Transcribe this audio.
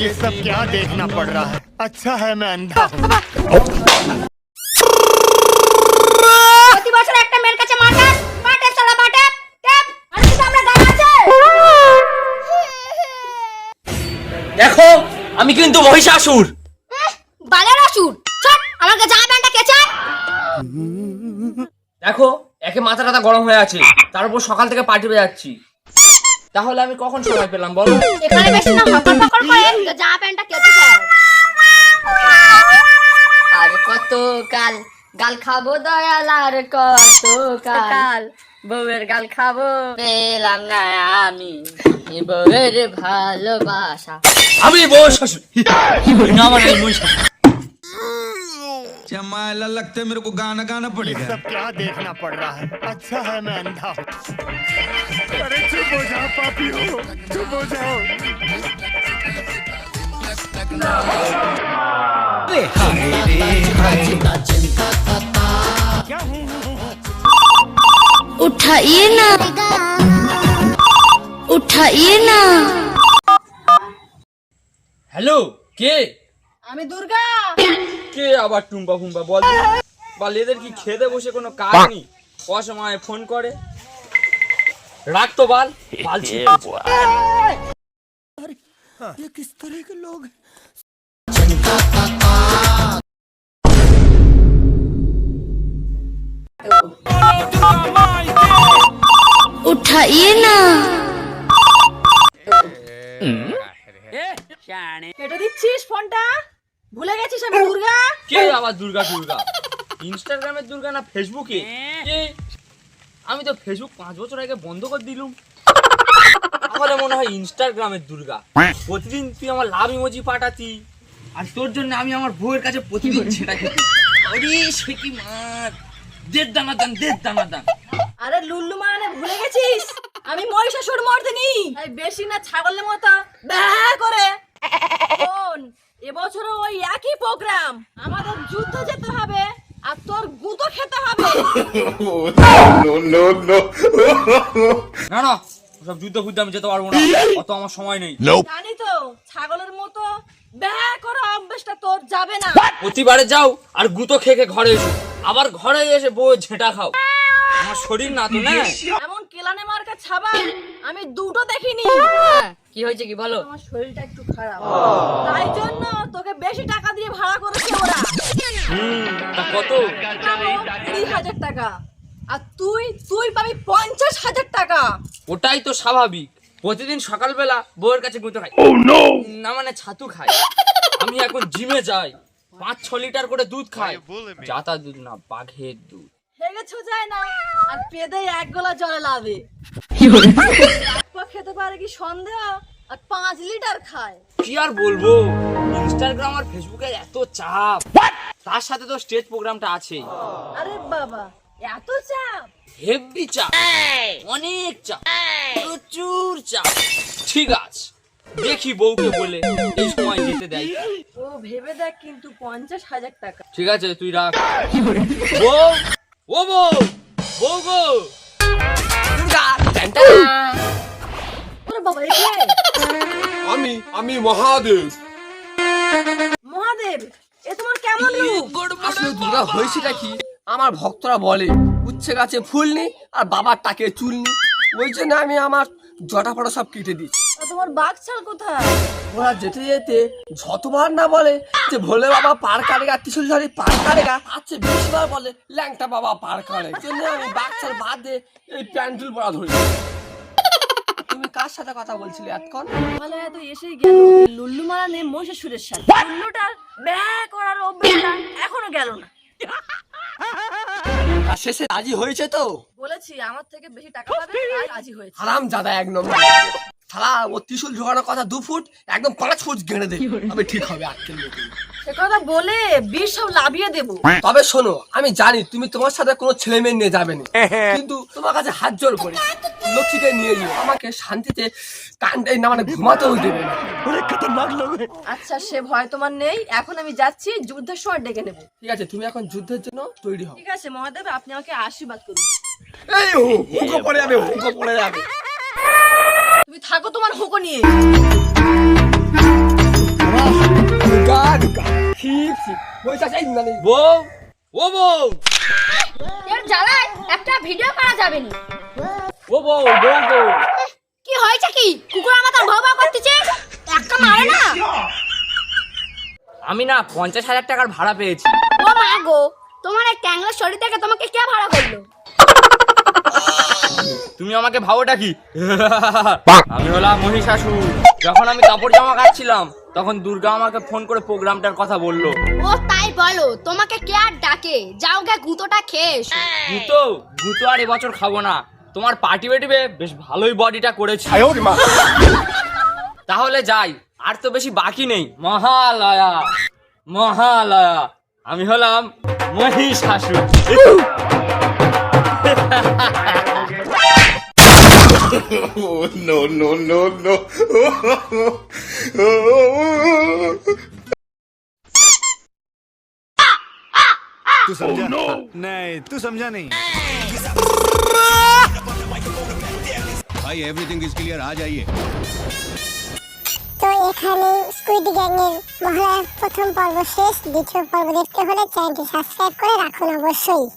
ये सब क्या देखना पड़ रहा है? अच्छा है मैं अंधा हूँ। প্রতি বছর একটা মেয়ের কাছে মাটা পাটে চলা পাটে টেপ আর কি সামনে গান আছে। দেখো আমি কিন্তু মহিষাসুর। বালের অসুর চট আমার কাছে জামা প্যান্টটা কে চায়? দেখো একে মাথা টাথা গরম হয়ে আছে, তার উপর সকাল থেকে পার্টি যাচ্ছি, তাহলে আমি কখন সময় পেলাম বলো? এখানে বেশি না হকর পকর করে জামা প্যান্টটা কে চায়? আর কত কাল গাল খাবো দয়াল, আর কত কাল বউয়ের গাল খাবো, পেলাম না আমি বউয়ের ভালোবাসা। আমি মহিষাসুর না, আমার এই মহিষাসুর। माला लगता है मेरे को गाना गाना ये पड़ेगा। सब क्या देखना पड़ रहा है? अच्छा है मैं अंधा हूँ। अरे चुप हो जाओ पापी हो, चुप हो जाओ। उठाइए ना उठाइए ना। হ্যালো, কে? আমি দুর্গা। কে আবার টুম্পা ফুম্পা বল? বল এদের কি খেতে বসে কোনো কাজ নেই, অসময়ে ফোন করে। রাখ তো বাল বাল ছিটছে। ये किस तरह के लोग हैं? उठाइए ना। কেটে দিচ্ছিস ফোনটা? ভুলে গেছিস আমি দুর্গা? কে আবার দুর্গা? দুর্গা ইনস্টাগ্রামের দুর্গা না ফেসবুকে? কে? আমি তো ফেসবুক 5 বছর আগে বন্ধ করে দিলুম। আমার মনে হয় ইনস্টাগ্রামের দুর্গা। প্রতিদিন তুই আমার লাভ ইমোজি পাঠাতি, আর তোর জন্য আমি আমার বউয়ের কাছে প্রতিদিন সেটা খেতে। আরে সে কি মার, দেড় দানা দান, দেড় দানা দান। আরে লুল্লু মানে ভুলে গেছিস আমি মহিষাসুর মর্দিনী। এই বেশি না ছাগলের মতো ব্যা করে শোন, এবছরও ওই একই প্রোগ্রাম। আমাদের যুদ্ধে যেতে হবে আর তোর গুঁতো খেতে হবে। না না, সব যুদ্ধ ফুদ্ধে আমি যেতে পারবো না, অত আমার সময় নেই। জানি তো ছাগলের মতো ব্যা করা অভ্যেসটা তোর যাবে না। প্রতিবারে যাও আর গুঁতো খেয়ে খেয়ে ঘরে এসো, আবার ঘরে এসে বউ ঝেঁটা খাও। আমার শরীর না তো না। এমন কেলানে মার্কা ছাবা আমি দুটো দেখিনি। কি হয়েছে কি বলো? আমার শরীরটা একটু খারাপ, তাই জন্য তোকে বেশি টাকা দিয়ে ভাড়া করেছে ওরা। তা কত? 20,000 টাকা। আর তুই তুই পাবি 50,000 টাকা। ওটাই তো স্বাভাবিক, প্রতিদিন সকালবেলা বউয়ের কাছে গুঁতো খাই। না মানে ছাতু খাই। আমি এখন জিমে যাই, 5-6 লিটার করে দুধ খাই। জাতা দুধ না, বাঘের দুধ। হেগে যায় না আর পেদে এক গোলা জলে লাভে। খেতে পারে কি সন্দেহ, আর 5 লিটার খায়। কি আর বলবো, ইনস্টাগ্রাম আর ফেসবুকে এত চাপ, তার সাথে তো স্টেজ প্রোগ্রামটা আছে। আরে বাবা এত চাপ? হেভি চাপ, অনেক চাপ, প্রচুর চাপ। ঠিক আছে, দেখি বউকে বলে এই সময় যেতে দেয়। ও ভেবে দেখ কিন্তু 50,000 টাকা। ঠিক আছে তুই রাখ। বউ, ও বউ, বউ গো। ওরে বাবা এ কে? আমি মহাদেব। মহাদেব, এ তোমার কেমন রূপ? আসলে দুর্গা হয়েছেটা কি, আমার ভক্তরা বলে উচ্ছে গাছে ফুল নেই আর বাবার টাকে চুল নেই, ওই জন্য আমি আমার জটা ফটা সব কেটে দিচ্ছি। আর তোমার বাঘছাল কোথায়? ওরা যেতে যেতে যতবার না বলে যে ভোলে বাবা পার কাটেগা, ত্রিশূলধারী পার কাটেগা, আচ্ছা 20 বার বলে ল্যাংটা বাবা পার কাটে। এই জন্য আমি বাচ্চার বাদ দিয়ে এই প্যান্ডেল পরা ধরি। তুমি কার সাথে কথা বলছিলে এতক্ষণ? বলে তো এসেই গেল লুল্লু মারা নে মহিষাসুরের সাথে। লুল্লুটার ব্যা করার অভ্যাসটা এখনো গেল না। আর শেষে রাজি হয়েছে তো? বলেছি আমার থেকে বেশি টাকা পাবে, তাই রাজি হয়েছে। হারাম জাদা এক নম্বর। শালা ও ত্রিশূল ঝোগানোর কথা 2 ফুট, একদম 5 ফুট গেড়ে দে, আমি ঠিক হবে আজকের মতো। সে কথা বলে বিষ সব লাভিয়ে দেবো। তবে শোনো, আমি জানি তুমি তোমার সাথে কোনো ছেলে মেয়ে নিয়ে যাবে না, কিন্তু তোমার কাছে হাত জোর করি লক্ষ্মীকে নিয়ে যাও, আমাকে শান্তিতে কান্দে না মানে ঘুমাতেও দেবে না। আচ্ছা সে ভয় তোমার নেই, এখন আমি যাচ্ছি, যুদ্ধের সময় ডেকে নেবো। ঠিক আছে, তুমি এখন যুদ্ধের জন্য তৈরি হও। ঠিক আছে মহাদেব, আপনি আমাকে আশীর্বাদ করুন। এই হুকো পড়ে যাবে, হুকো পড়ে যাবে। তুমি থাকো তোমার হুকো নিয়ে। বউ, ও বউ, এর জ্বালায় একটা ভিডিও করা যাবে না। ও বউ, বউ গো। কি হয়েছে কি? কুকুর আমার ভৌ ভৌ করতেছে, একটা মারে না। আমি না 50,000 টাকার ভাড়া পেয়েছি। ও মা গো, তোমার এই ট্যাংলার শরীর থেকে তোমাকে কে ভাড়া করলো? তুমি আমাকে ভাবোটা কি? আমি হলাম মহিষাসুর। যখন আমি কাপড় জামা কাচ্ছিলাম তখন দুর্গা আমাকে ফোন করে প্রোগ্রামটার কথা বললো। ও তাই বলো, তোমাকে কে আর ডাকে? যাও গে গুঁতোটা খেয়ে এসো। গুতো আর এবছর খাবো না। তোমার পার্টি বেটিবে বেশ ভালোই বডিটা করেছি। তাহলে যাই, আর তো বেশি বাকি নেই। মহালয়া, মহালয়া, আমি হলাম Mahishasur. Oh, no, no, no, no. तू समझा? नहीं, तू समझा नहीं। भाई एवरीथिंग इज क्लियर, आ जाइए। তো এখানে স্কুইড গ্যাংয়ের মহালয়ার প্রথম পর্ব শেষ। দ্বিতীয় পর্ব দেখতে হলে চ্যানেলটি সাবস্ক্রাইব করে রাখুন অবশ্যই।